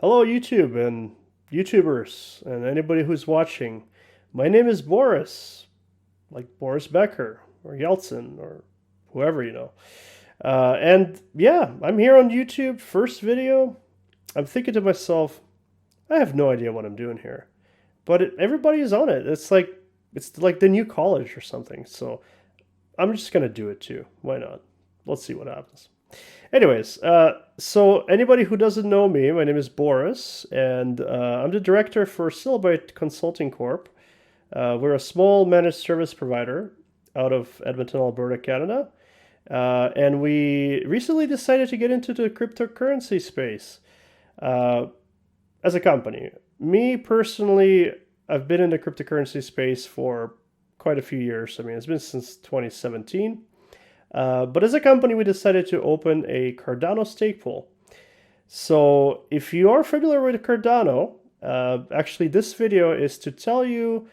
Hello, YouTube and YouTubers and anybody who's watching. My name is Boris, like Boris Becker or Yeltsin or whoever you know. And yeah, I'm here on YouTube. First video. I'm thinking to myself, I have no idea what I'm doing here, but everybody is on it. It's like the new college or something. So I'm just gonna do it too. Why not? Let's see what happens. Anyways, so anybody who doesn't know me, my name is Boris, and I'm the director for Silbyte Consulting Corp. We're a small managed service provider out of Edmonton, Alberta, Canada. And we recently decided to get into the cryptocurrency space uh, as a company. Me personally, I've been in the cryptocurrency space for quite a few years. I mean, it's been since 2017. But as a company, we decided to open a Cardano stake pool. So if you are familiar with Cardano, actually this video is to tell you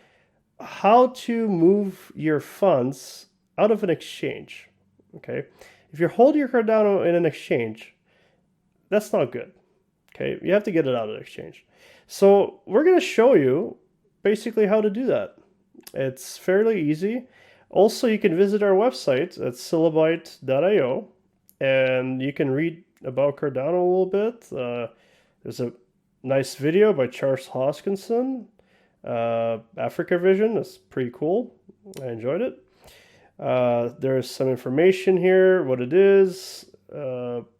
how to move your funds out of an exchange. Okay, if you hold your Cardano in an exchange, that's not good. Okay, you have to get it out of the exchange. So we're going to show you basically how to do that. It's fairly easy. Also, you can visit our website at syllabite.io and you can read about Cardano a little bit. There's a nice video by Charles Hoskinson, Africa Vision. That's pretty cool. I enjoyed it. There's some information here, what it is,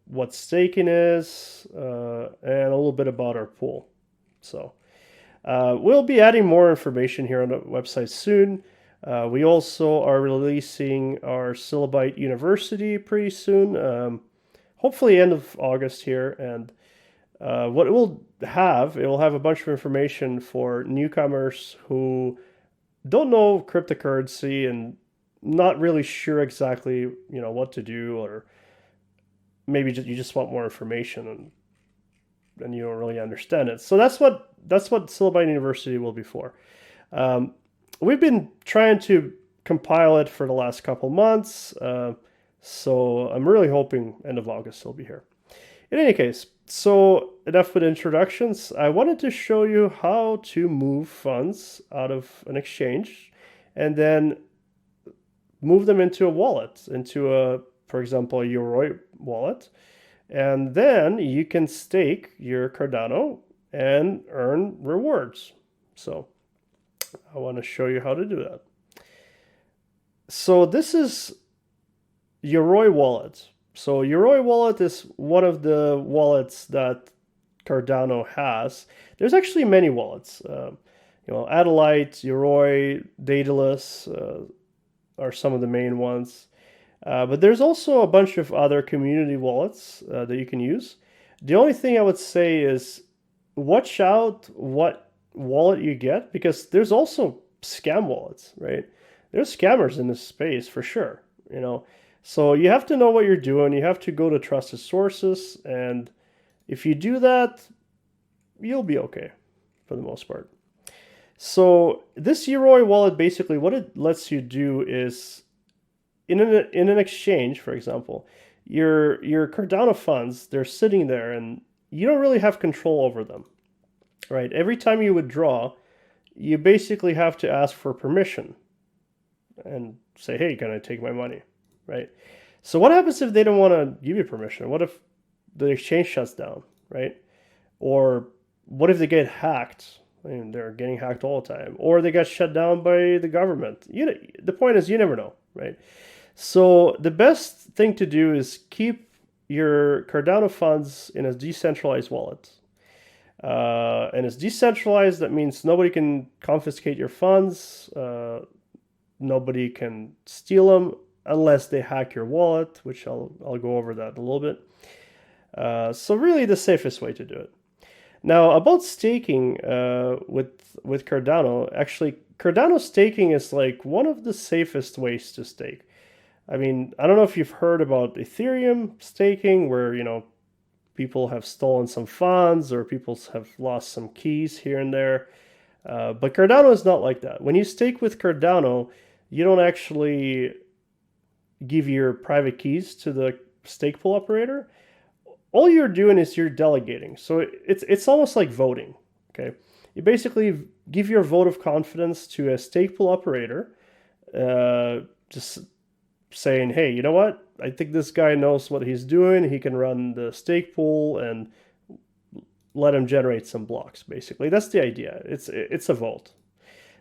what staking is, and a little bit about our pool. So we'll be adding more information here on the website soon. We also are releasing our Syllabite University pretty soon, hopefully end of August here. And what it will have a bunch of information for newcomers who don't know cryptocurrency and not really sure exactly what to do, or maybe you just want more information and you don't really understand it. So that's what Syllabite University will be for. We've been trying to compile it for the last couple months, so I'm really hoping end of August it'll be here. In any case, so enough with introductions. I wanted to show you how to move funds out of an exchange and then move them into a wallet, for example, a Yoroi wallet. And then you can stake your Cardano and earn rewards. So I want to show you how to do that. So this is Yoroi wallet. So Yoroi wallet is one of the wallets that Cardano has. There's actually many wallets. Adelaide, Yoroi, Daedalus are some of the main ones. But there's also a bunch of other community wallets that you can use. The only thing I would say is watch out what wallet you get, because there's also scam wallets, right? There's scammers in this space for sure, So you have to know what you're doing. You have to go to trusted sources, and if you do that, you'll be okay for the most part. So this Yoroi wallet, basically what it lets you do is in an exchange, for example, your Cardano funds, they're sitting there and you don't really have control over them, right? Every time you withdraw, you basically have to ask for permission and say, hey, can I take my money, right? So what happens if they don't want to give you permission? What if the exchange shuts down, right? Or what if they get hacked? I mean, they're getting hacked all the time. Or they got shut down by the government. The point is, you never know, right? So the best thing to do is keep your Cardano funds in a decentralized wallet. And it's decentralized. That means nobody can confiscate your funds. Nobody can steal them unless they hack your wallet, which I'll go over that a little bit. So really the safest way to do it. Now about staking with Cardano, actually Cardano staking is like one of the safest ways to stake. I mean, I don't know if you've heard about Ethereum staking, where people have stolen some funds or people have lost some keys here and there. But Cardano is not like that. When you stake with Cardano, you don't actually give your private keys to the stake pool operator. all you're doing is you're delegating. So it's almost like voting. Okay, you basically give your vote of confidence to a stake pool operator, just saying, hey, you know what? I think this guy knows what he's doing. He can run the stake pool and let him generate some blocks. Basically, that's the idea. It's a vote.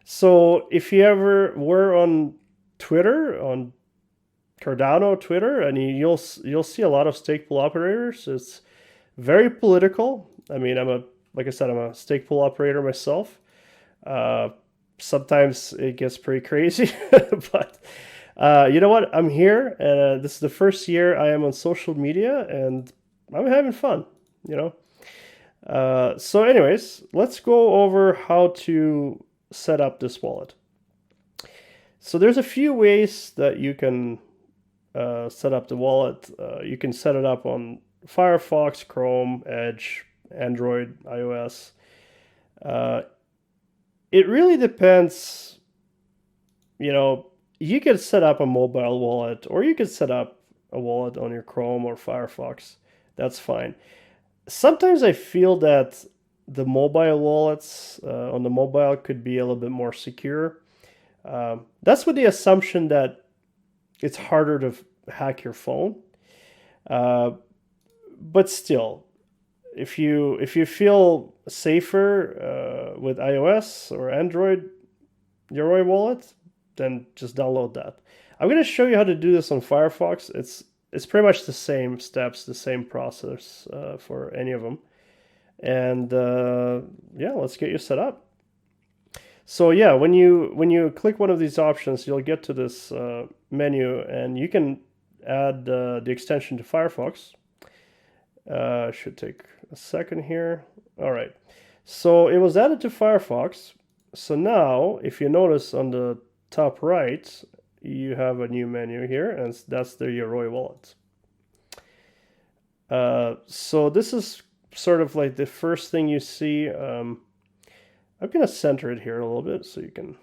So if you ever were on Twitter, on Cardano Twitter, and you'll see a lot of stake pool operators. It's very political. I mean, like I said, I'm a stake pool operator myself. Uh, Sometimes it gets pretty crazy, but you know what? I'm here, and this is the first year I am on social media, and I'm having fun. You know. So, anyways, let's go over how to set up this wallet. So there's a few ways that you can set up the wallet. You can set it up on Firefox, Chrome, Edge, Android, iOS. Uh, it really depends. You know, you could set up a mobile wallet, or you could set up a wallet on your Chrome or Firefox. That's fine. Sometimes I feel that the mobile wallets on the mobile could be a little bit more secure. That's with the assumption that it's harder to hack your phone. Uh, but still, if you feel safer with iOS or Android Yoroi wallet, then just download that. I'm going to show you how to do this on Firefox. It's pretty much the same steps, the same process for any of them. And yeah, let's get you set up. So yeah, when you click one of these options, you'll get to this menu, and you can add the extension to Firefox. Should take a second here. All right. So it was added to Firefox. So now, if you notice on the top right, you have a new menu here, and that's the Yoroi wallet. So this is sort of like the first thing you see. I'm going to center it here a little bit so you can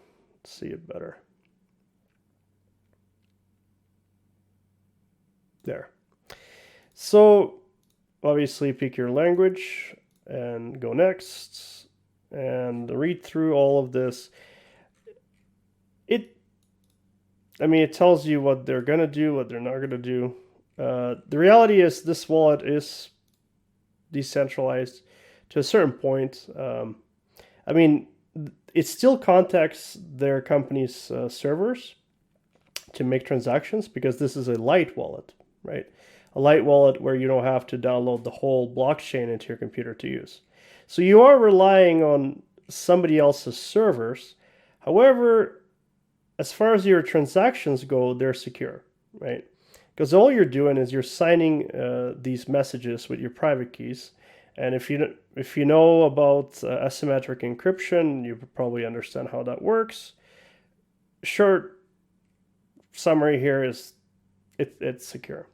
see it better. There. So obviously pick your language and go next and read through all of this. It tells you what they're going to do, what they're not going to do. The reality is this wallet is decentralized to a certain point. It still contacts their company's servers to make transactions because this is a light wallet, right? A light wallet where you don't have to download the whole blockchain into your computer to use. So you are relying on somebody else's servers. However, as far as your transactions go, they're secure, right? Because all you're doing is you're signing these messages with your private keys. And if you know about asymmetric encryption, you probably understand how that works. Short summary here is it's secure.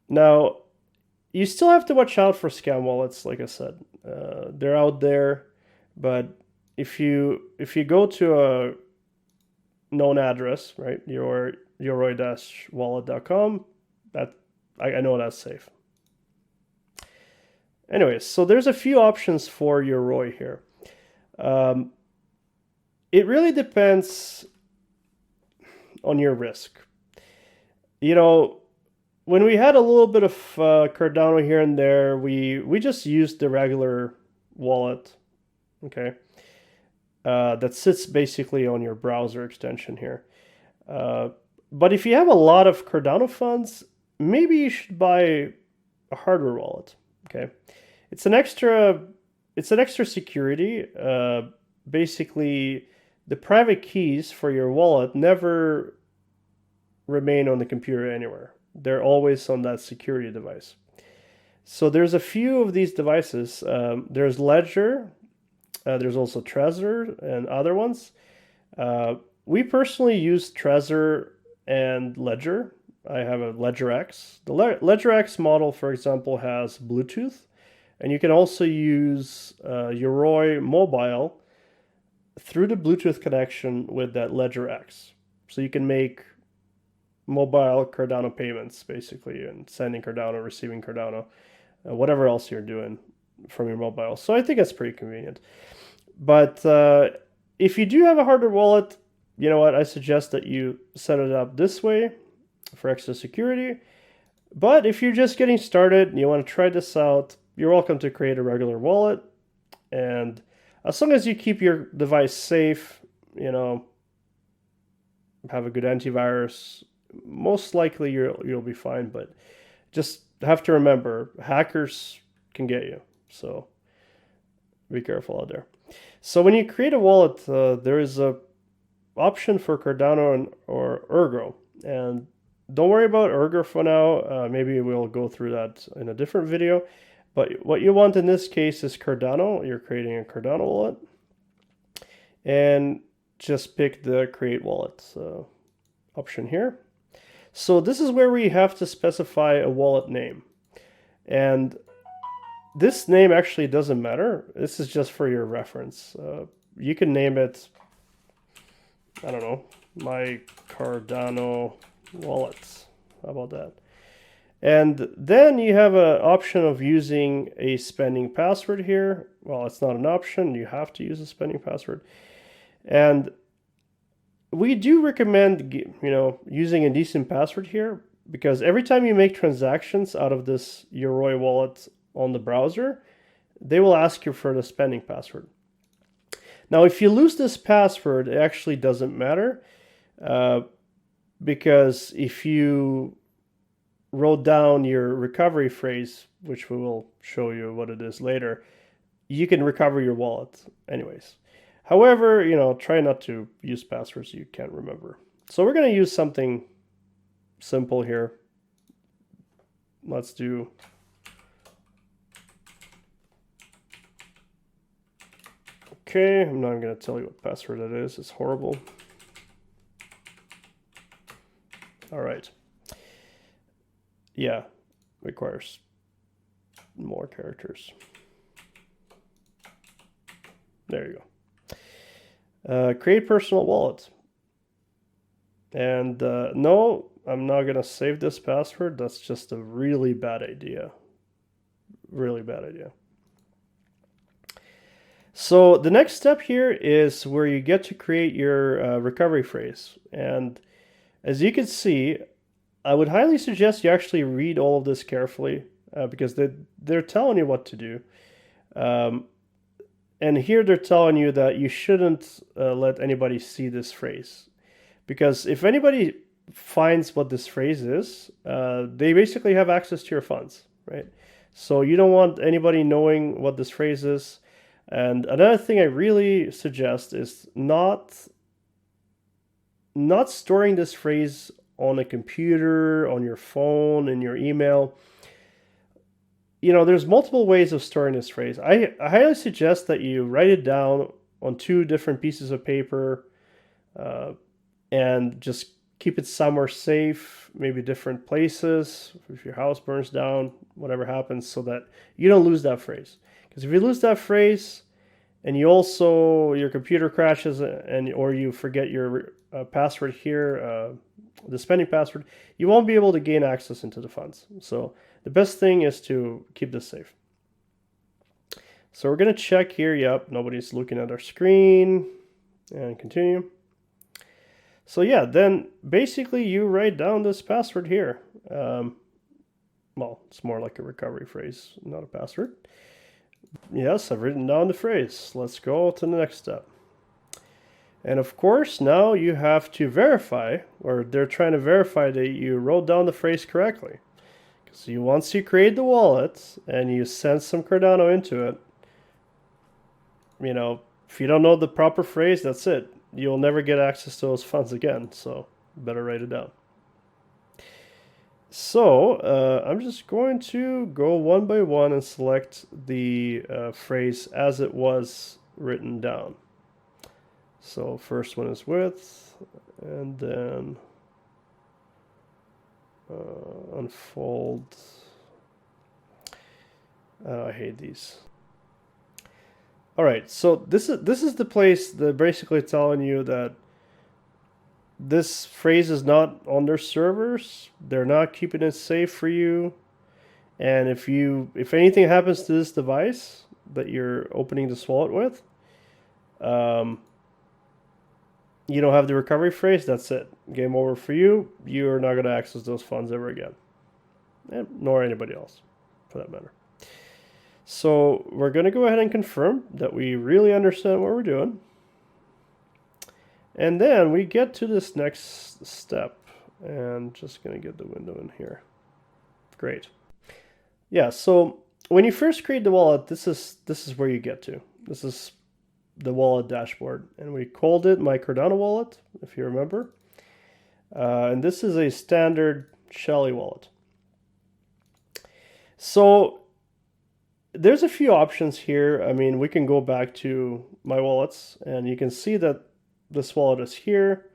Now, you still have to watch out for scam wallets, like I said. They're out there, but if you go to a known address, right, your yoroi-wallet.com, that I know that's safe. Anyways, so there's a few options for Yoroi here. It really depends on your risk. You know, when we had a little bit of Cardano here and there, we just used the regular wallet, okay, that sits basically on your browser extension here. But if you have a lot of Cardano funds, maybe you should buy a hardware wallet, okay? It's an extra security. Basically, the private keys for your wallet never remain on the computer anywhere. They're always on that security device. So there's a few of these devices. There's Ledger. There's also Trezor and other ones. We personally use Trezor and Ledger. I have a Ledger X. The Ledger X model, for example, has Bluetooth. And you can also use Yoroi mobile through the Bluetooth connection with that Ledger X. So you can make mobile Cardano payments, basically, and sending Cardano, receiving Cardano, whatever else you're doing from your mobile. So I think that's pretty convenient. But if you do have a hardware wallet, you know what? I suggest that you set it up this way for extra security. But if you're just getting started and you want to try this out, you're welcome to create a regular wallet. And as long as you keep your device safe, you know, have a good antivirus, most likely you'll be fine. But just have to remember, hackers can get you. So be careful out there. So when you create a wallet, there is a option for Cardano or Ergo. And don't worry about Ergo for now. Maybe we'll go through that in a different video. But what you want in this case is Cardano. You're creating a Cardano wallet. And just pick the create wallet option here. So this is where we have to specify a wallet name. And this name actually doesn't matter. This is just for your reference. You can name it, I don't know, my Cardano wallets. How about that? And then you have an option of using a spending password here. Well, it's not an option. You have to use a spending password. And we do recommend, using a decent password here, because every time you make transactions out of this Yoroi wallet on the browser, they will ask you for the spending password. Now, if you lose this password, it actually doesn't matter, because if you wrote down your recovery phrase, which we will show you what it is later, you can recover your wallet anyways. However, try not to use passwords you can't remember. So we're going to use something simple here. Let's do okay. I'm not going to tell you what password it is. It's horrible. All right. Yeah, requires more characters. There you go. Create personal wallet. And no, I'm not going to save this password. That's just a really bad idea. Really bad idea. So the next step here is where you get to create your recovery phrase. And as you can see, I would highly suggest you actually read all of this carefully because they're telling you what to do. And here they're telling you that you shouldn't let anybody see this phrase. Because if anybody finds what this phrase is, they basically have access to your funds, right? So you don't want anybody knowing what this phrase is. And another thing I really suggest is not storing this phrase on a computer, on your phone, in your email. There's multiple ways of storing this phrase. I highly suggest that you write it down on 2 different pieces of paper and just keep it somewhere safe, maybe different places, if your house burns down, whatever happens, so that you don't lose that phrase. Because if you lose that phrase and your computer crashes or you forget your password here, the spending password, you won't be able to gain access into the funds. So the best thing is to keep this safe. So we're going to check here. Yep, nobody's looking at our screen. And continue. So yeah, then basically you write down this password here. Well, it's more like a recovery phrase, not a password. Yes, I've written down the phrase. Let's go to the next step. And of course, now you have to verify, or they're trying to verify that you wrote down the phrase correctly. So once you create the wallet and you send some Cardano into it, if you don't know the proper phrase, that's it. You'll never get access to those funds again. So better write it down. So I'm just going to go one by one and select the phrase as it was written down. So first one is with, and then unfold. I hate these. All right, so this is the place that basically telling you that this phrase is not on their servers. They're not keeping it safe for you. And if anything happens to this device that you're opening this wallet with, um, you don't have the recovery phrase. That's it. Game over for you. You're not going to access those funds ever again, nor anybody else, for that matter. So we're going to go ahead and confirm that we really understand what we're doing. And then we get to this next step. And just going to get the window in here. Great. Yeah, so when you first create the wallet, this is where you get to. This is the wallet dashboard. And we called it my Cardano wallet, if you remember. And this is a standard Shelly wallet. So there's a few options here. I mean, we can go back to my wallets and you can see that this wallet is here.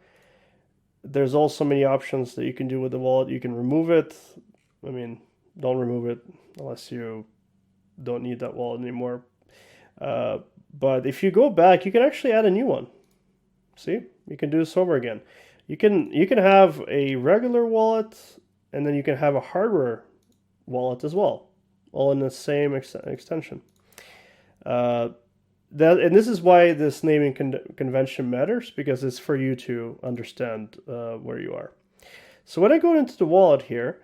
There's also many options that you can do with the wallet. You can remove it. I mean, don't remove it unless you don't need that wallet anymore. But if you go back, you can actually add a new one. See, you can do this over again. You can have a regular wallet, and then you can have a hardware wallet as well, all in the same extension. And this is why this naming convention matters, because it's for you to understand where you are. So when I go into the wallet here,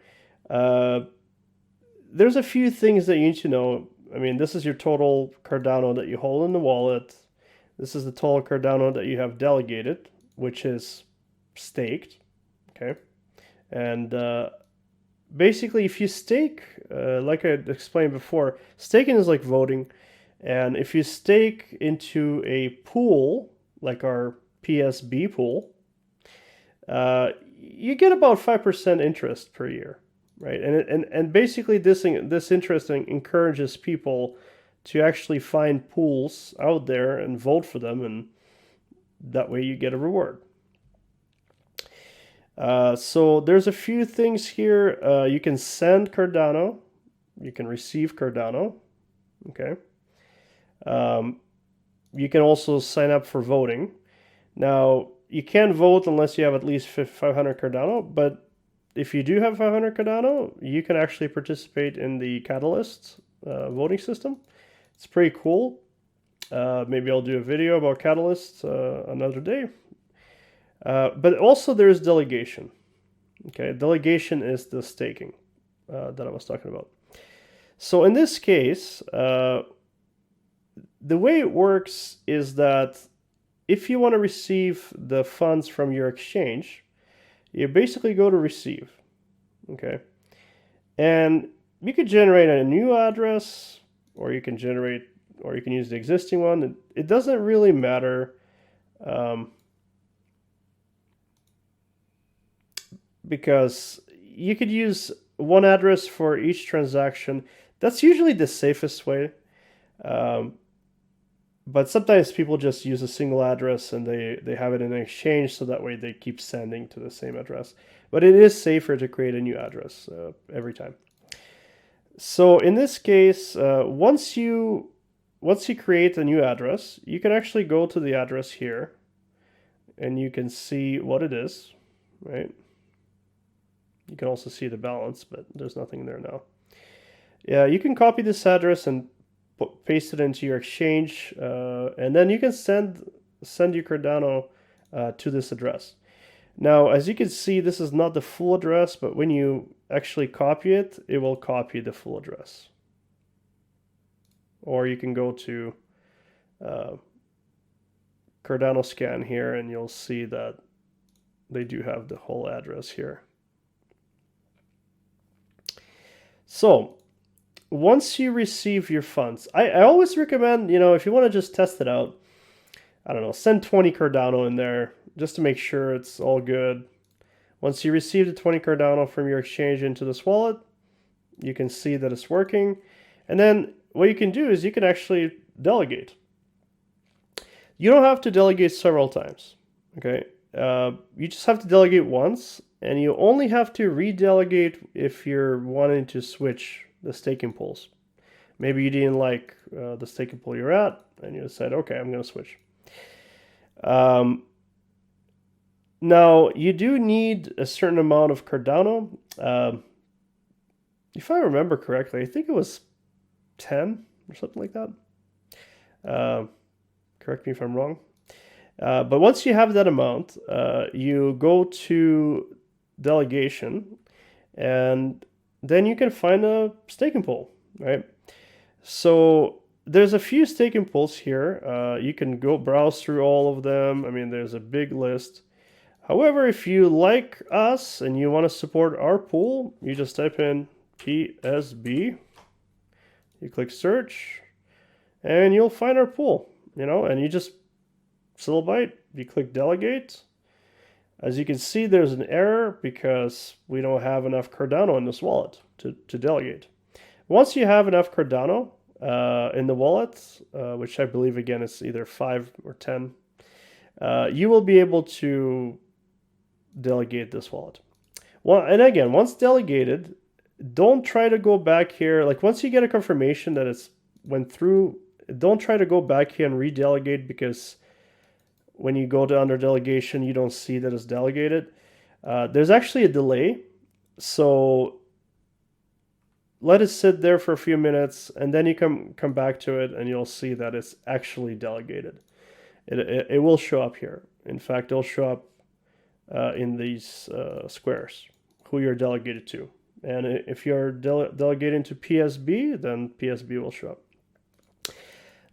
there's a few things that you need to know. I mean, this is your total Cardano that you hold in the wallet. This is the total Cardano that you have delegated, which is staked. Okay. And basically, if you stake, like I explained before, staking is like voting. And if you stake into a pool, like our PSB pool, you get about 5% interest per year, right? And basically this interest encourages people to actually find pools out there and vote for them, and that way you get a reward. So there's a few things here. You can send Cardano, you can receive Cardano, okay? You can also sign up for voting. Now, you can't vote unless you have at least 500 Cardano, but if you do have 500 Cardano, you can actually participate in the Catalyst voting system. It's pretty cool. Maybe I'll do a video about Catalyst another day. But also there's delegation. Okay, delegation is the staking that I was talking about. So in this case, the way it works is that if you want to receive the funds from your exchange, you basically go to receive, okay? And you could generate a new address, or you can use the existing one. It doesn't really matter, because you could use one address for each transaction. That's usually the safest way. But sometimes people just use a single address and they have it in an exchange, so that way they keep sending to the same address. But it is safer to create a new address every time. So in this case, once you create a new address, you can actually go to the address here and you can see what it is, right? You can also see the balance, but there's nothing there now. Yeah, you can copy this address and paste it into your exchange, and then you can send your Cardano to this address. Now, as you can see, this is not the full address, but when you actually copy it, it will copy the full address. Or you can go to Cardano scan here, and you'll see that they do have the whole address here. So once you receive your funds, I always recommend, if you want to just test it out, I don't know, send 20 Cardano in there just to make sure it's all good. Once you receive the 20 Cardano from your exchange into this wallet, you can see that it's working. And then what you can do is you can actually delegate. You don't have to delegate several times, okay? You just have to delegate once, and you only have to redelegate if you're wanting to switch the staking pools. Maybe you didn't like the staking pool you're at, and you said, okay, I'm going to switch. Now, you do need a certain amount of Cardano. If I remember correctly, I think it was 10 or something like that. Uh, Correct me if I'm wrong. But once you have that amount, you go to delegation, and then you can find a staking pool, right? So there's a few staking pools here. You can go browse through all of them. I mean, there's a big list. However, if you like us and you want to support our pool, you just type in PSB, you click search, and you'll find our pool, and you just Silbyte, you click delegate. As you can see, there's an error because we don't have enough Cardano in this wallet to delegate. Once you have enough Cardano in the wallet, which I believe again is either 5 or 10, you will be able to delegate this wallet. Well, and again, once delegated, don't try to go back here. Like once you get a confirmation that it's went through, don't try to go back here and redelegate, because when you go to under delegation, you don't see that it's delegated. There's actually a delay, so let it sit there for a few minutes, and then you come back to it, and you'll see that it's actually delegated. It will show up here. In fact, it'll show up in these squares who you're delegated to. And if you're delegating to PSB, then PSB will show up.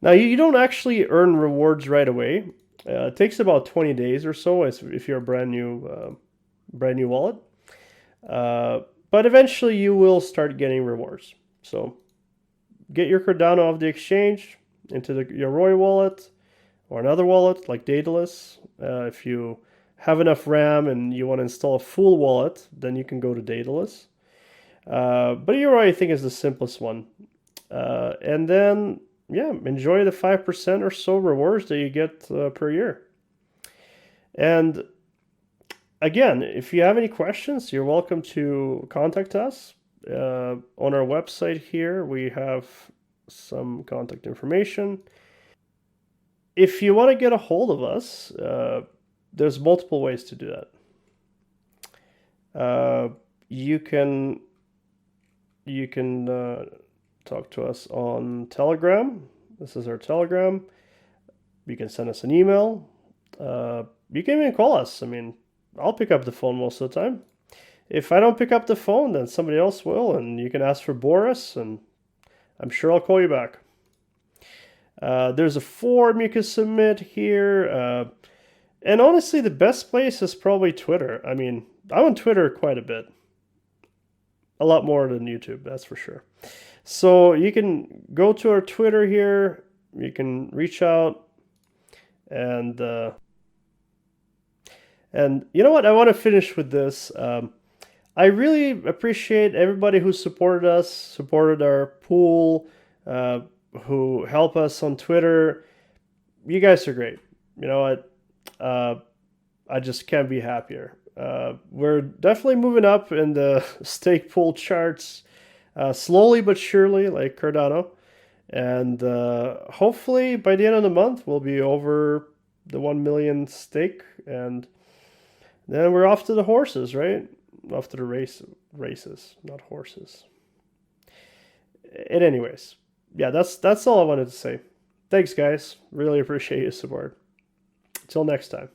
Now, you don't actually earn rewards right away. It takes about 20 days or so if you're a brand new wallet. But eventually you will start getting rewards. So get your Cardano off the exchange into the Yoroi wallet or another wallet like Daedalus. If you have enough RAM and you want to install a full wallet, then you can go to Daedalus. But Yoroi, I think, is the simplest one. And then, yeah, enjoy the 5% or so rewards that you get per year. And again, if you have any questions, you're welcome to contact us. On our website here, we have some contact information. If you want to get a hold of us, there's multiple ways to do that. You can talk to us on Telegram. This is our Telegram. You can send us an email. You can even call us. I mean, I'll pick up the phone most of the time. If I don't pick up the phone, then somebody else will, and you can ask for Boris, and I'm sure I'll call you back. There's a form you can submit here. And honestly, the best place is probably Twitter. I mean, I'm on Twitter quite a bit. A lot more than YouTube, that's for sure. So you can go to our Twitter here. You can reach out, and you know what? I want to finish with this. I really appreciate everybody who supported us, supported our pool, who help us on Twitter. You guys are great. You know what? I just can't be happier. We're definitely moving up in the stake pool charts, slowly but surely, like Cardano. And hopefully by the end of the month, we'll be over the 1 million stake. And then we're off to the horses, right? Off to the races, not horses. And anyways, yeah, that's all I wanted to say. Thanks, guys. Really appreciate your support. Until next time.